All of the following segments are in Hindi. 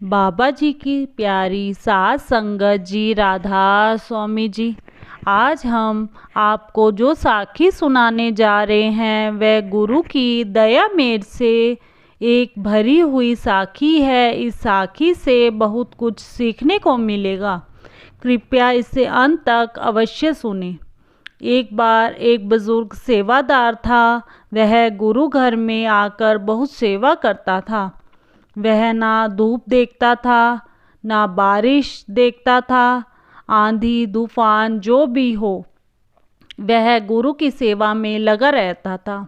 बाबा जी की प्यारी सात संगत जी, राधा स्वामी जी। आज हम आपको जो साखी सुनाने जा रहे हैं वह गुरु की दया मेर से एक भरी हुई साखी है। इस साखी से बहुत कुछ सीखने को मिलेगा। कृपया इसे अंत तक अवश्य सुने। एक बार एक बुजुर्ग सेवादार था। वह गुरु घर में आकर बहुत सेवा करता था। वह ना धूप देखता था, ना बारिश देखता था। आंधी तूफान जो भी हो, वह गुरु की सेवा में लगा रहता था।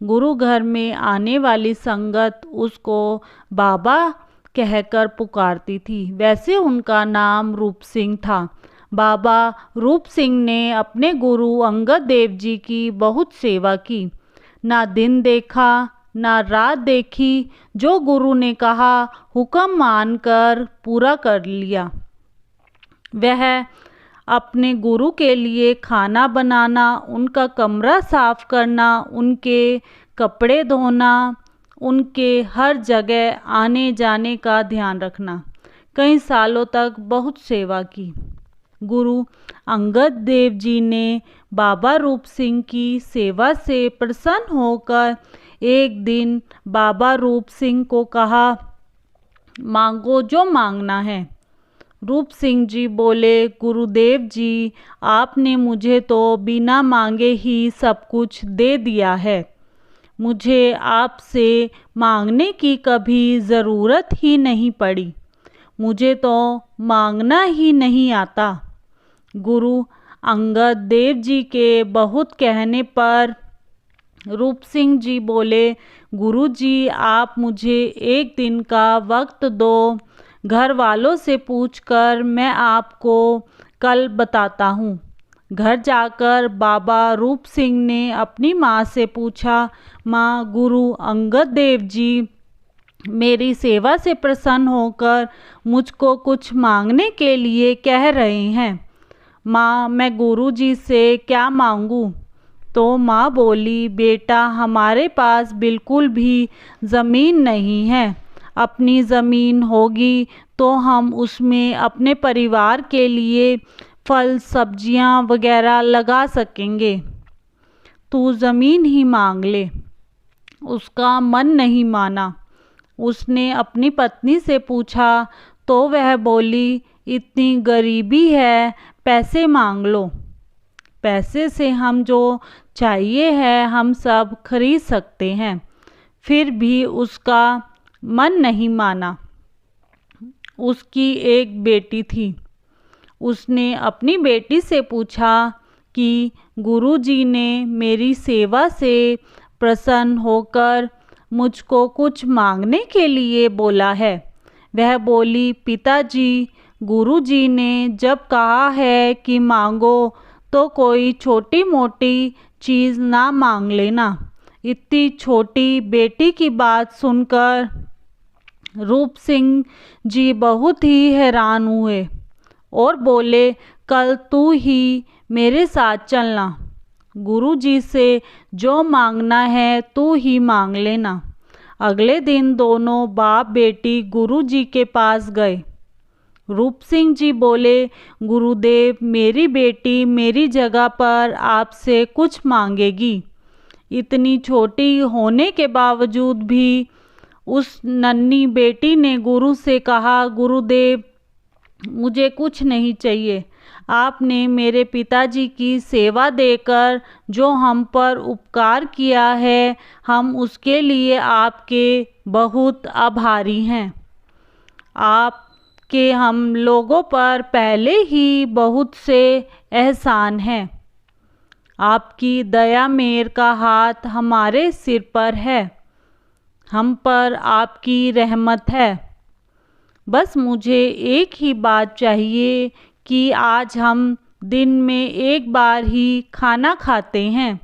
गुरु घर में आने वाली संगत उसको बाबा कहकर पुकारती थी। वैसे उनका नाम रूप सिंह था। बाबा रूप सिंह ने अपने गुरु अंगद देव जी की बहुत सेवा की। ना दिन देखा ना रात देखी, जो गुरु ने कहा हुक्म मानकर पूरा कर लिया। वह अपने गुरु के लिए खाना बनाना, उनका कमरा साफ करना, उनके कपड़े धोना, उनके हर जगह आने जाने का ध्यान रखना। कई सालों तक बहुत सेवा की। गुरु अंगद देव जी ने बाबा रूप सिंह की सेवा से प्रसन्न होकर एक दिन बाबा रूप सिंह को कहा, मांगो जो मांगना है। रूप सिंह जी बोले, गुरुदेव जी, आपने मुझे तो बिना मांगे ही सब कुछ दे दिया है। मुझे आपसे मांगने की कभी ज़रूरत ही नहीं पड़ी। मुझे तो मांगना ही नहीं आता। गुरु अंगद देव जी के बहुत कहने पर रूप सिंह जी बोले, गुरु जी, आप मुझे एक दिन का वक्त दो। घर वालों से पूछकर मैं आपको कल बताता हूँ। घर जाकर बाबा रूप सिंह ने अपनी माँ से पूछा, माँ, गुरु अंगद देव जी मेरी सेवा से प्रसन्न होकर मुझको कुछ मांगने के लिए कह रहे हैं। माँ, मैं गुरु जी से क्या मांगूँ? तो माँ बोली, बेटा, हमारे पास बिल्कुल भी ज़मीन नहीं है। अपनी ज़मीन होगी तो हम उसमें अपने परिवार के लिए फल सब्जियां वगैरह लगा सकेंगे। तू ज़मीन ही मांग ले। उसका मन नहीं माना। उसने अपनी पत्नी से पूछा तो वह बोली, इतनी गरीबी है, पैसे मांग लो। पैसे से हम जो चाहिए है हम सब खरीद सकते हैं। फिर भी उसका मन नहीं माना। उसकी एक बेटी थी। उसने अपनी बेटी से पूछा कि गुरुजी ने मेरी सेवा से प्रसन्न होकर मुझको कुछ मांगने के लिए बोला है। वह बोली, पिताजी, गुरुजी ने जब कहा है कि मांगो तो कोई छोटी मोटी चीज़ ना मांग लेना। इतनी छोटी बेटी की बात सुनकर रूप सिंह जी बहुत ही हैरान हुए और बोले, कल तू ही मेरे साथ चलना। गुरुजी से जो मांगना है तू ही मांग लेना। अगले दिन दोनों बाप बेटी गुरुजी के पास गए। रूप सिंह जी बोले, गुरुदेव, मेरी बेटी मेरी जगह पर आपसे कुछ मांगेगी। इतनी छोटी होने के बावजूद भी उस नन्ही बेटी ने गुरु से कहा, गुरुदेव, मुझे कुछ नहीं चाहिए। आपने मेरे पिताजी की सेवा देकर जो हम पर उपकार किया है, हम उसके लिए आपके बहुत आभारी हैं। आपके हम लोगों पर पहले ही बहुत से एहसान हैं। आपकी दया मेर का हाथ हमारे सिर पर है। हम पर आपकी रहमत है। बस मुझे एक ही बात चाहिए कि आज हम दिन में एक बार ही खाना खाते हैं।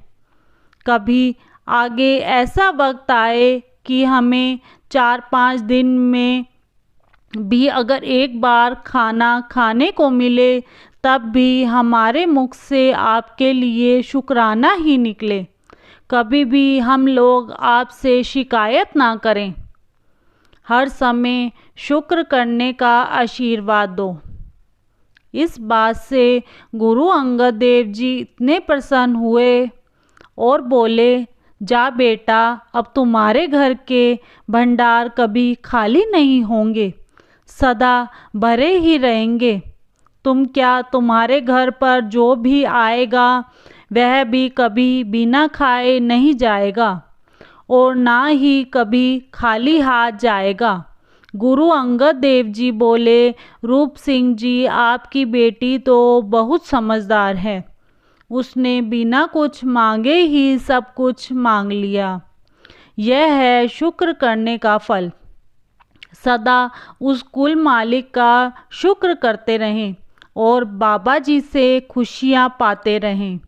कभी आगे ऐसा वक्त आए कि हमें 4-5 दिन में भी अगर एक बार खाना खाने को मिले, तब भी हमारे मुख से आपके लिए शुक्राना ही निकले। कभी भी हम लोग आपसे शिकायत ना करें। हर समय शुक्र करने का आशीर्वाद दो। इस बात से गुरु अंगद देव जी इतने प्रसन्न हुए और बोले, जा बेटा, अब तुम्हारे घर के भंडार कभी खाली नहीं होंगे, सदा भरे ही रहेंगे। तुम क्या, तुम्हारे घर पर जो भी आएगा वह भी कभी बिना खाए नहीं जाएगा और ना ही कभी खाली हाथ जाएगा। गुरु अंगद देव जी बोले, रूप सिंह जी, आपकी बेटी तो बहुत समझदार है, उसने बिना कुछ मांगे ही सब कुछ मांग लिया। यह है शुक्र करने का फल। सदा उस कुल मालिक का शुक्र करते रहें और बाबा जी से खुशियाँ पाते रहें।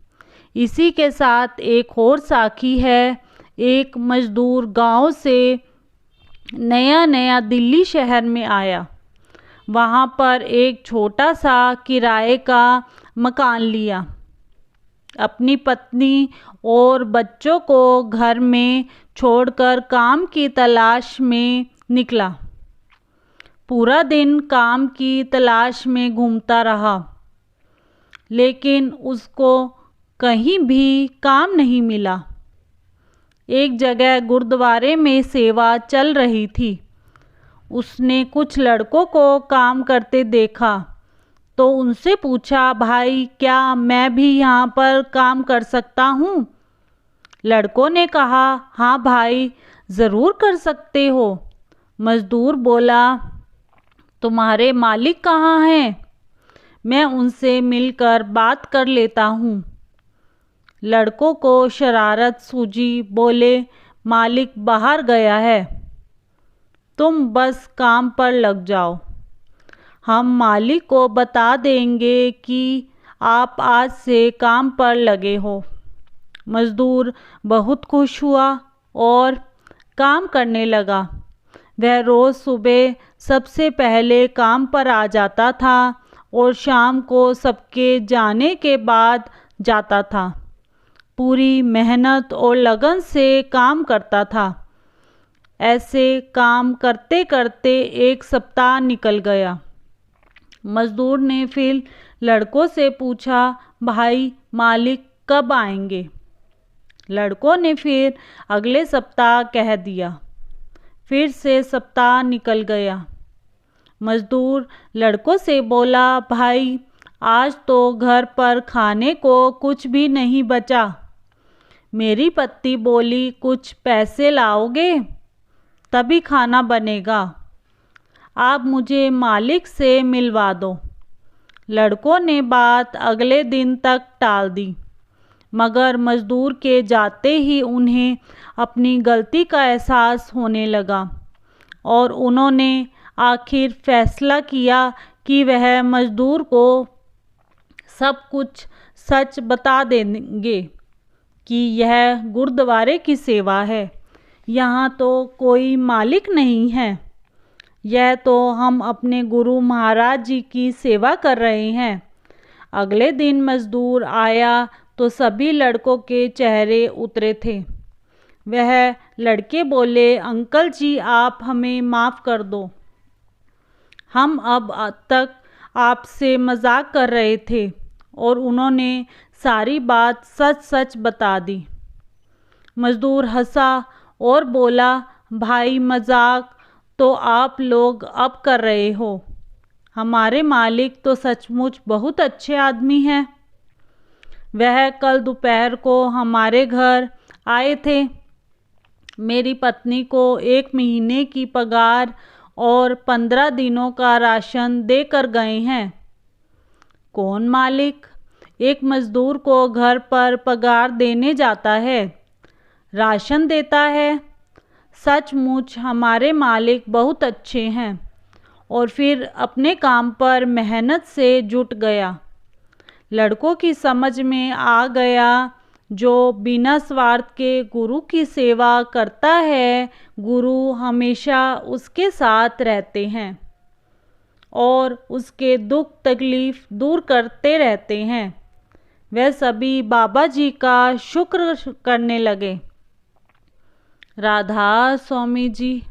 इसी के साथ एक और साखी है। एक मजदूर गांव से नया दिल्ली शहर में आया। वहाँ पर एक छोटा सा किराए का मकान लिया। अपनी पत्नी और बच्चों को घर में छोड़कर काम की तलाश में निकला। पूरा दिन काम की तलाश में घूमता रहा, लेकिन उसको कहीं भी काम नहीं मिला। एक जगह गुरुद्वारे में सेवा चल रही थी। उसने कुछ लड़कों को काम करते देखा तो उनसे पूछा, भाई, क्या मैं भी यहाँ पर काम कर सकता हूँ? लड़कों ने कहा, हाँ भाई, ज़रूर कर सकते हो। मज़दूर बोला, तुम्हारे मालिक कहाँ हैं? मैं उनसे मिलकर बात कर लेता हूँ। लड़कों को शरारत सूझी, बोले, मालिक बाहर गया है, तुम बस काम पर लग जाओ। हम मालिक को बता देंगे कि आप आज से काम पर लगे हो। मज़दूर बहुत खुश हुआ और काम करने लगा। वह रोज़ सुबह सबसे पहले काम पर आ जाता था और शाम को सबके जाने के बाद जाता था। पूरी मेहनत और लगन से काम करता था। ऐसे काम करते करते एक सप्ताह निकल गया। मज़दूर ने फिर लड़कों से पूछा, भाई, मालिक कब आएंगे? लड़कों ने फिर अगले सप्ताह कह दिया। फिर से सप्ताह निकल गया। मज़दूर लड़कों से बोला, भाई, आज तो घर पर खाने को कुछ भी नहीं बचा। मेरी पत्नी बोली, कुछ पैसे लाओगे तभी खाना बनेगा। आप मुझे मालिक से मिलवा दो। लड़कों ने बात अगले दिन तक टाल दी, मगर मज़दूर के जाते ही उन्हें अपनी गलती का एहसास होने लगा और उन्होंने आखिर फैसला किया कि वह मज़दूर को सब कुछ सच बता देंगे कि यह गुरुद्वारे की सेवा है, यहाँ तो कोई मालिक नहीं है, यह तो हम अपने गुरु महाराज जी की सेवा कर रहे हैं। अगले दिन मज़दूर आया तो सभी लड़कों के चेहरे उतरे थे। वह लड़के बोले, अंकल जी, आप हमें माफ़ कर दो, हम अब तक आपसे मजाक कर रहे थे। और उन्होंने सारी बात सच सच बता दी। मज़दूर हंसा और बोला, भाई, मजाक तो आप लोग अब कर रहे हो, हमारे मालिक तो सचमुच बहुत अच्छे आदमी हैं। वह कल दोपहर को हमारे घर आए थे। मेरी पत्नी को 1 महीने की पगार और 15 दिनों का राशन देकर गए हैं। कौन मालिक एक मज़दूर को घर पर पगार देने जाता है, राशन देता है? सचमुच हमारे मालिक बहुत अच्छे हैं। और फिर अपने काम पर मेहनत से जुट गया। लड़कों की समझ में आ गया, जो बिना स्वार्थ के गुरु की सेवा करता है, गुरु हमेशा उसके साथ रहते हैं और उसके दुख तकलीफ दूर करते रहते हैं। वे सभी बाबा जी का शुक्र करने लगे। राधा स्वामी जी।